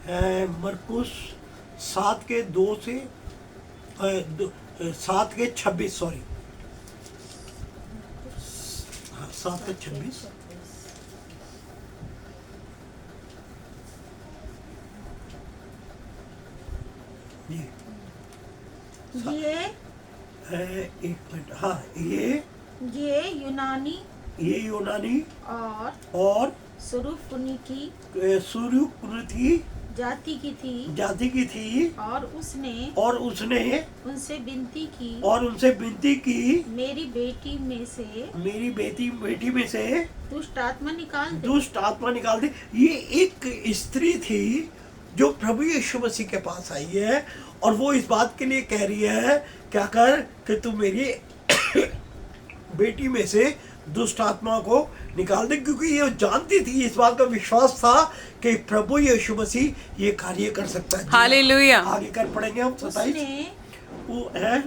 मरकुस 7 के 2 से 7 के 26, सॉरी, 7 के 26। ये एक मिनट, हाँ, ये यूनानी और सुरूफुनिकी सुरुकुनिकी जाति की थी और उसने उनसे विनती की मेरी बेटी में से दुष्ट आत्मा निकाल दे। ये एक स्त्री थी जो प्रभु यीशु मसीह के पास आई है और वो इस बात के लिए कह रही है, क्या कर कि तू मेरी बेटी में से दुष्ट आत्मा को निकाल दे, क्योंकि ये जानती थी, इस बात का विश्वास था कि प्रभु यीशु मसीह ये कार्य कर सकता है। हालेलुया। आगे कर पढ़ेंगे हम 27।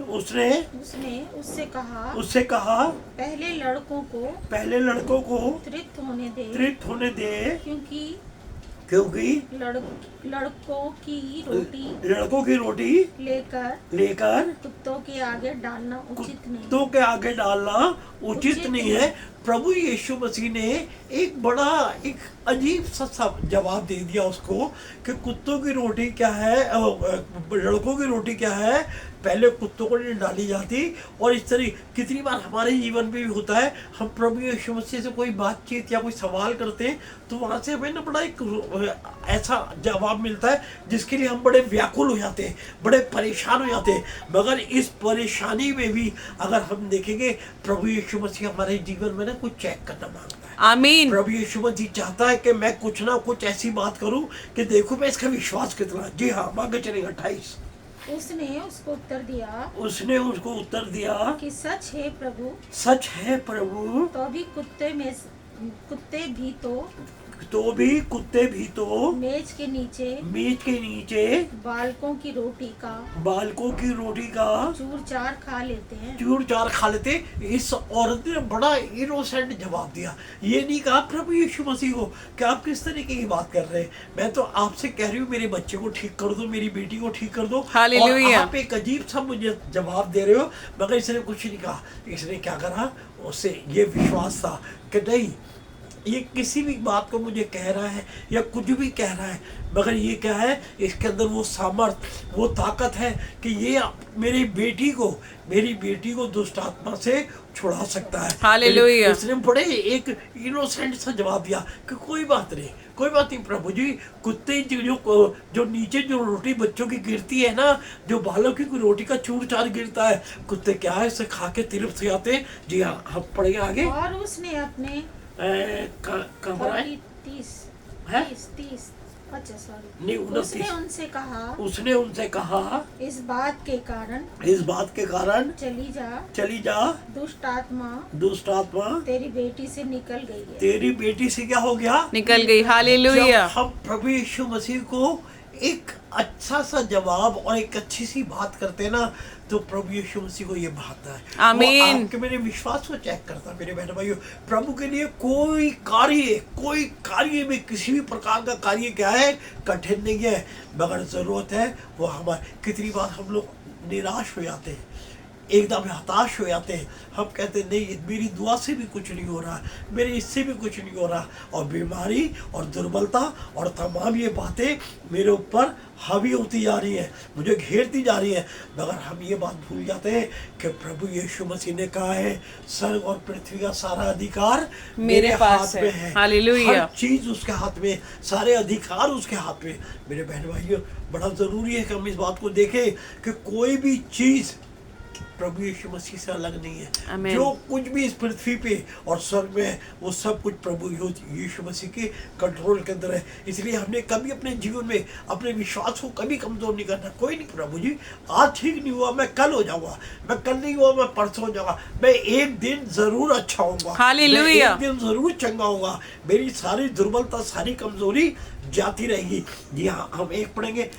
उसने उससे कहा पहले लड़कों को तृप्त होने दे क्योंकि लड़कों की रोटी लेकर कुत्तों के आगे डालना उचित नहीं है। प्रभु यीशु मसीह ने एक अजीब सा जवाब दे दिया उसको कि कुत्तों की रोटी क्या है, लड़कों की रोटी क्या है, पहले कुत्तों को नहीं डाली जाती। और इस तरह कितनी बार हमारे जीवन में भी होता है, हम प्रभु यीशु मसीह से कोई बातचीत या कोई सवाल करते हैं तो वहाँ से हमें ना बड़ा एक ऐसा जवाब मिलता है जिसके लिए हम बड़े व्याकुल हो जाते हैं, बड़े परेशान हो जाते हैं। मगर इस परेशानी में भी अगर हम देखेंगे, प्रभु यीशु मसीह हमारे जीवन में ना कुछ चेक करना मांगता है। आमीन। प्रभु यीशु मसीह चाहता है कि मैं कुछ ना कुछ ऐसी बात करूं कि देखो मैं इसका विश्वास कितना। जी हाँ, आगे चलेगा 28। उसने उसको उत्तर दिया कि सच है प्रभु, कुत्ते भी तो मेज के नीचे बालकों की रोटी का चूर-चार खा लेते। इस औरत ने बड़ा इनोसेंट जवाब दिया। ये नहीं कहा प्रभु यीशु मसीह को कि आप किस तरीके की बात कर रहे हैं, मैं तो आपसे कह रही हूँ मेरे बच्चे को ठीक कर दो, मेरी बेटी को ठीक कर दो, और आप एक अजीब सा मुझे जवाब दे रहे हो। मगर इसने कुछ नहीं कहा। इसने क्या करा, उससे ये विश्वास था कि नहीं, ये किसी भी बात को मुझे कह रहा है या कुछ भी कह रहा है, मगर ये क्या है, इसके अंदर वो सामर्थ, वो ताकत है कि ये मेरी बेटी को दुष्ट आत्मा से छुड़ा सकता है। हालेलुया। इसने बड़े एक इनोसेंट सा जवाब दिया कि कोई बात नहीं प्रभु जी, कुत्ते जो नीचे जो रोटी बच्चों की गिरती है ना, जो बालों की रोटी का चूर-चार गिरता है, कुत्ते क्या है इसे खा के तृप्त हो जाते हैं। जी हाँ, हम पढ़ेंगे आगे। और उसने अपने 30 उसने उनसे कहा इस बात के कारण चली जा, दुष्ट आत्मा तेरी बेटी से निकल गई है। तेरी बेटी से क्या हो गया? निकल गई। हालेलुया। हम प्रभु यीशु मसीह को एक अच्छा सा जवाब और एक अच्छी सी बात करते हैं ना, तो प्रभु यीशु मसीह को ये भाता है। आमीन। आपके मेरे विश्वास को चेक करता है। मेरे बहन भाइयों, प्रभु के लिए कोई कार्य में किसी भी प्रकार का कार्य क्या है, कठिन नहीं है, मगर जरूरत है वो हमारे। कितनी बार हम लोग निराश हो जाते हैं, एकदम हताश हो जाते हैं, हम कहते हैं नहीं मेरी दुआ से भी कुछ नहीं हो रहा, मेरे इससे भी कुछ नहीं हो रहा, और बीमारी और दुर्बलता और तमाम ये बातें मेरे ऊपर हावी होती जा रही है, मुझे घेरती जा रही है। मगर हम ये बात भूल जाते हैं कि प्रभु यीशु मसीह ने कहा है, स्वर्ग और पृथ्वी का सारा अधिकार मेरे हाथ में है। हालेलुया। हर चीज उसके हाथ में, सारे अधिकार उसके हाथ में। मेरे बहन भाइयों, बड़ा जरूरी है कि हम इस बात को देखें कि कोई भी चीज प्रभु यीशु मसीह से अलग नहीं है। जो कुछ भी इस पृथ्वी पे और स्वर्ग में है, वो सब कुछ प्रभु यीशु मसीह के कंट्रोल के अंदर है। इसलिए हमने कभी अपने जीवन में अपने विश्वास को कभी कमजोर नहीं करना। कोई नहीं प्रभु जी, आज ठीक नहीं हुआ मैं कल हो जाऊंगा, मैं कल नहीं हुआ मैं परसों हो जाऊंगा, मैं एक दिन जरूर अच्छा होऊंगा, हालेलुया। एक दिन जरूर चंगा होगा, मेरी सारी दुर्बलता सारी कमजोरी जाती रहेगी। जी हाँ, हम एक पढ़ेंगे